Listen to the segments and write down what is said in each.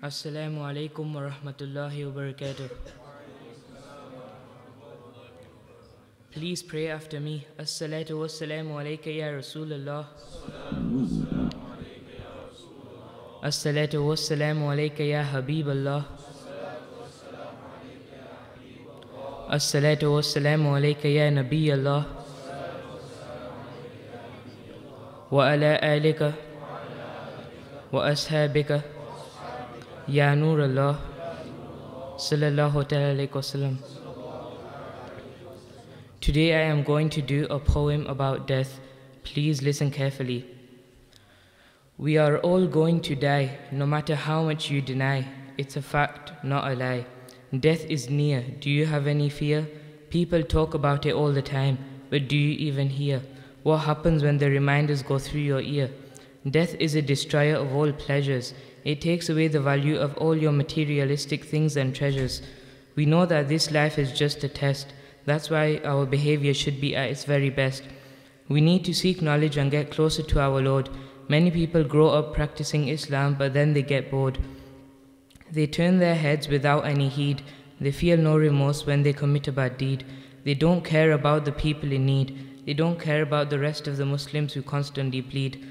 Assalamu alaikum wa rahmatullahi wa barakatuh. Please pray after me. As-salatu was-salamu alayka ya Rasulullah. As-salatu was-salamu alayka ya Habiballah. As-salatu was-salamu alayka ya Nabiyallah. Wa ala alika wa ashabika ya Nur Allah. Sallallahu alayhi wa sallam. Today I am going to do a poem about death. Please listen carefully. We are all going to die, no matter how much you deny. It's a fact, not a lie. Death is near. Do you have any fear? People talk about it all the time, but do you even hear? What happens when the reminders go through your ear? Death is a destroyer of all pleasures. It takes away the value of all your materialistic things and treasures. We know that this life is just a test. That's why our behavior should be at its very best. We need to seek knowledge and get closer to our Lord. Many people grow up practicing Islam, but then they get bored. They turn their heads without any heed. They feel no remorse when they commit a bad deed. They don't care about the people in need. They don't care about the rest of the Muslims who constantly bleed.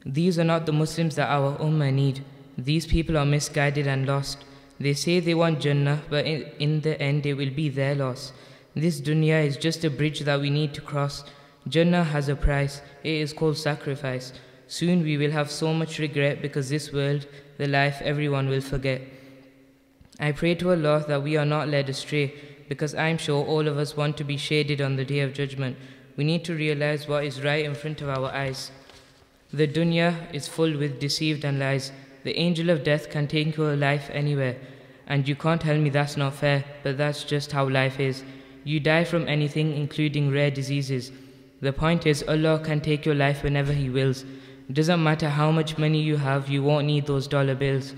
These are not the Muslims that our Ummah need. These people are misguided and lost. They say they want Jannah, but in the end it will be their loss. This dunya is just a bridge that we need to cross. Jannah has a price. It is called sacrifice. Soon we will have so much regret because this world, the life everyone will forget. I pray to Allah that we are not led astray, because I am sure all of us want to be shaded on the Day of Judgment. We need to realize what is right in front of our eyes. The dunya is full with deceived and lies. The angel of death can take your life anywhere. And you can't tell me that's not fair, but that's just how life is. You die from anything, including rare diseases. The point is, Allah can take your life whenever He wills. It doesn't matter how much money you have, you won't need those dollar bills.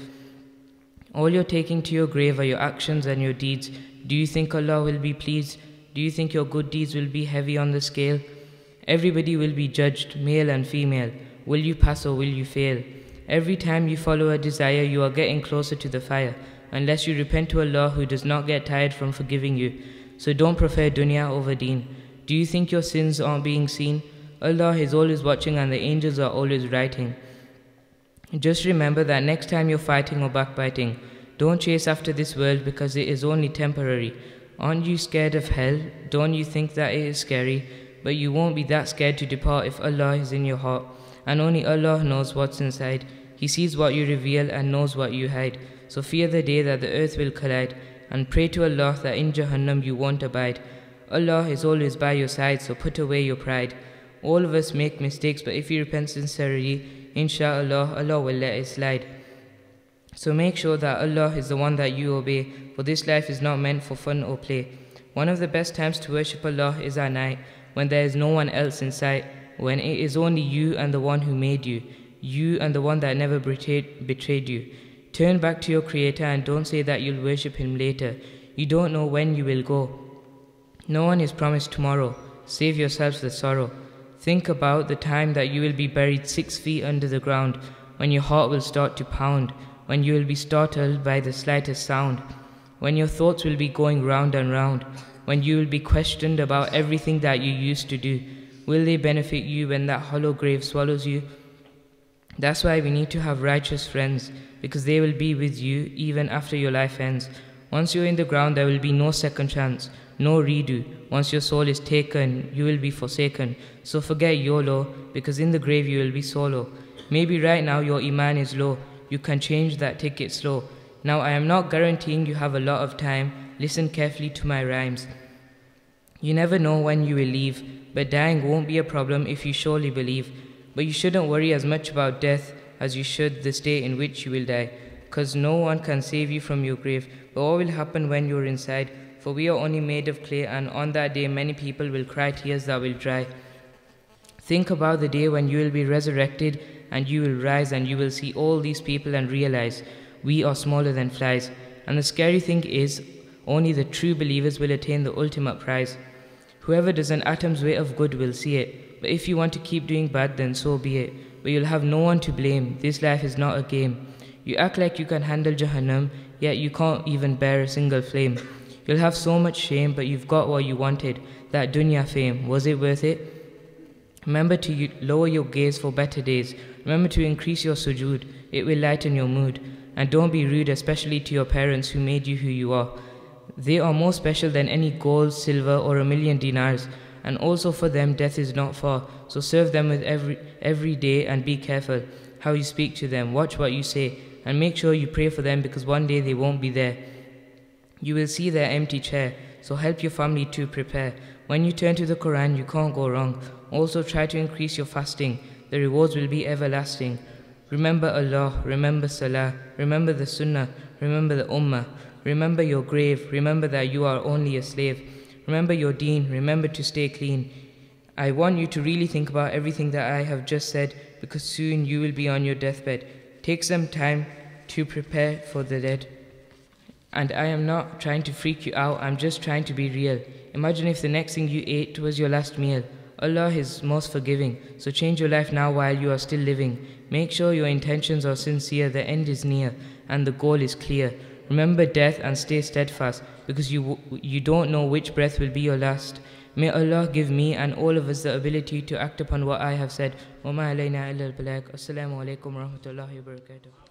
All you're taking to your grave are your actions and your deeds. Do you think Allah will be pleased? Do you think your good deeds will be heavy on the scale? Everybody will be judged, male and female. Will you pass or will you fail? Every time you follow a desire, you are getting closer to the fire, unless you repent to Allah, who does not get tired from forgiving you. So don't prefer dunya over deen. Do you think your sins aren't being seen? Allah is always watching and the angels are always writing. Just remember that next time you're fighting or backbiting, don't chase after this world because it is only temporary. Aren't you scared of hell? Don't you think that it is scary? But you won't be that scared to depart if Allah is in your heart. And only Allah knows what's inside. He sees what you reveal and knows what you hide. So fear the day that the earth will collide, and pray to Allah that in Jahannam you won't abide. Allah is always by your side, so put away your pride. All of us make mistakes, but if you repent sincerely, inshallah, Allah will let it slide. So make sure that Allah is the one that you obey, for this life is not meant for fun or play. One of the best times to worship Allah is at night, when there is no one else in sight, when it is only you and the one who made you, you and the one that never betrayed you. Turn back to your Creator and don't say that you'll worship Him later. You don't know when you will go. No one is promised tomorrow. Save yourselves the sorrow. Think about the time that you will be buried 6 feet under the ground, when your heart will start to pound, when you will be startled by the slightest sound, when your thoughts will be going round and round, when you will be questioned about everything that you used to do. Will they benefit you when that hollow grave swallows you? That's why we need to have righteous friends, because they will be with you even after your life ends. Once you're in the ground, there will be no second chance, no redo. Once your soul is taken, you will be forsaken. So forget YOLO, because in the grave you will be solo. Maybe right now your iman is low. You can change that, take it slow. Now I am not guaranteeing you have a lot of time. Listen carefully to my rhymes. You never know when you will leave, but dying won't be a problem if you surely believe. But you shouldn't worry as much about death as you should the state in which you will die, because no one can save you from your grave. But what will happen when you're inside? For we are only made of clay, and on that day many people will cry tears that will dry. Think about the day when you will be resurrected and you will rise and you will see all these people and realize we are smaller than flies. And the scary thing is, only the true believers will attain the ultimate prize. Whoever does an atom's weight of good will see it. But if you want to keep doing bad, then so be it. But you'll have no one to blame. This life is not a game. You act like you can handle Jahannam, yet you can't even bear a single flame. You'll have so much shame, but you've got what you wanted, that dunya fame. Was it worth it? Remember to lower your gaze for better days. Remember to increase your sujood. It will lighten your mood. And don't be rude, especially to your parents who made you who you are. They are more special than any gold, silver, or 1,000,000 dinars. And also for them, death is not far. So serve them with every day and be careful how you speak to them. Watch what you say. And make sure you pray for them because one day they won't be there. You will see their empty chair. So help your family to prepare. When you turn to the Quran, you can't go wrong. Also try to increase your fasting. The rewards will be everlasting. Remember Allah, remember Salah, remember the Sunnah, remember the Ummah, remember your grave, remember that you are only a slave. Remember your deen, remember to stay clean. I want you to really think about everything that I have just said because soon you will be on your deathbed. Take some time to prepare for the dead. And I am not trying to freak you out, I'm just trying to be real. Imagine if the next thing you ate was your last meal. Allah is most forgiving, so change your life now while you are still living. Make sure your intentions are sincere, the end is near, and the goal is clear. Remember death and stay steadfast, because you don't know which breath will be your last. May Allah give me and all of us the ability to act upon what I have said. وَمَا عَلَيْنَا إِلَّا الْبَلَاغُ. Assalamu alaikum wa rahmatullahi wa barakatuh.